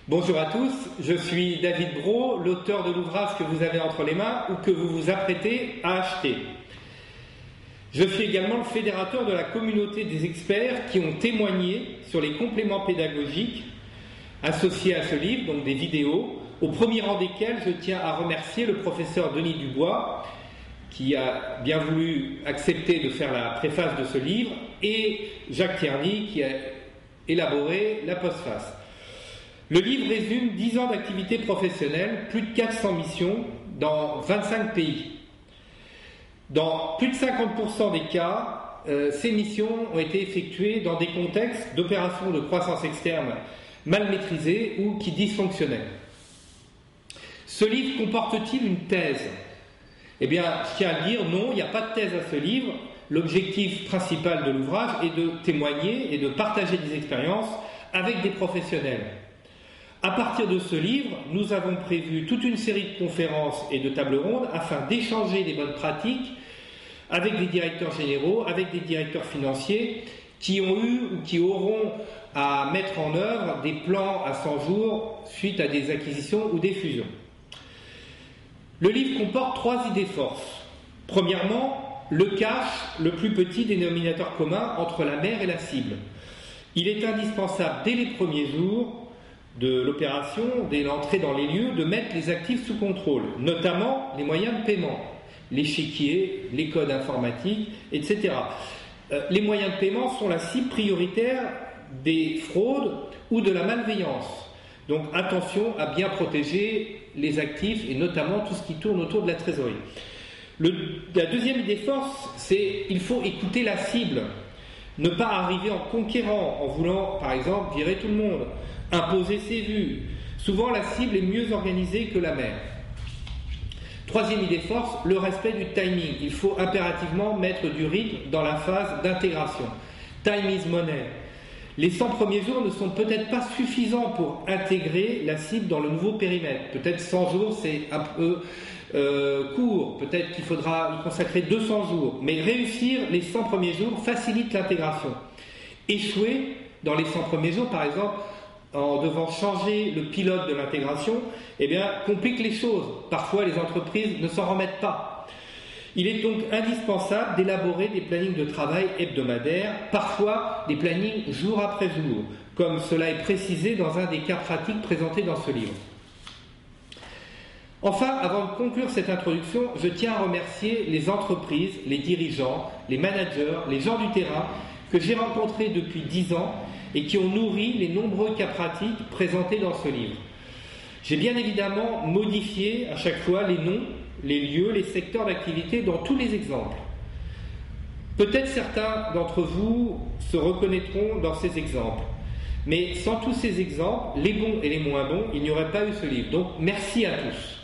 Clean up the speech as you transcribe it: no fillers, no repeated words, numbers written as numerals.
Bonjour à tous, je suis David Brault, l'auteur de l'ouvrage que vous avez entre les mains ou que vous vous apprêtez à acheter. Je suis également le fédérateur de la communauté des experts qui ont témoigné sur les compléments pédagogiques associés à ce livre, donc des vidéos, au premier rang desquels je tiens à remercier le professeur Denis Dubois, qui a bien voulu accepter de faire la préface de ce livre, et Jacques Tierney, qui a élaboré la postface. Le livre résume 10 ans d'activité professionnelle, plus de 400 missions dans 25 pays. Dans plus de 50% des cas, ces missions ont été effectuées dans des contextes d'opérations de croissance externe mal maîtrisées ou qui dysfonctionnaient. Ce livre comporte-t-il une thèse ? Eh bien, je tiens à le dire, non, il n'y a pas de thèse à ce livre. L'objectif principal de l'ouvrage est de témoigner et de partager des expériences avec des professionnels. À partir de ce livre, nous avons prévu toute une série de conférences et de tables rondes afin d'échanger des bonnes pratiques avec des directeurs généraux, avec des directeurs financiers qui ont eu ou qui auront à mettre en œuvre des plans à 100 jours suite à des acquisitions ou des fusions. Le livre comporte 3 idées forces. Premièrement, le cache le plus petit dénominateur commun entre la mère et la cible. Il est indispensable dès les premiers jours de l'opération, dès l'entrée dans les lieux, de mettre les actifs sous contrôle, notamment les moyens de paiement, l'échiquier, les codes informatiques, etc. Les moyens de paiement sont la cible prioritaire des fraudes ou de la malveillance. Donc attention à bien protéger les actifs et notamment tout ce qui tourne autour de la trésorerie. La deuxième idée force, c'est qu'il faut écouter la cible. Ne pas arriver en conquérant, en voulant, par exemple, virer tout le monde, imposer ses vues. Souvent, la cible est mieux organisée que la mère. Troisième idée force, le respect du timing. Il faut impérativement mettre du rythme dans la phase d'intégration. Time is money. Les 100 premiers jours ne sont peut-être pas suffisants pour intégrer la cible dans le nouveau périmètre. Peut-être 100 jours, c'est un peu court. Peut-être qu'il faudra y consacrer 200 jours. Mais réussir les 100 premiers jours facilite l'intégration. Échouer dans les 100 premiers jours, par exemple, en devant changer le pilote de l'intégration, eh bien, complique les choses. Parfois, les entreprises ne s'en remettent pas. Il est donc indispensable d'élaborer des plannings de travail hebdomadaires, parfois des plannings jour après jour, comme cela est précisé dans un des cas pratiques présentés dans ce livre. Enfin, avant de conclure cette introduction, je tiens à remercier les entreprises, les dirigeants, les managers, les gens du terrain que j'ai rencontrés depuis 10 ans et qui ont nourri les nombreux cas pratiques présentés dans ce livre. J'ai bien évidemment modifié à chaque fois les noms, les lieux, les secteurs d'activité dans tous les exemples. Peut-être certains d'entre vous se reconnaîtront dans ces exemples, mais sans tous ces exemples, les bons et les moins bons, il n'y aurait pas eu ce livre. Donc merci à tous.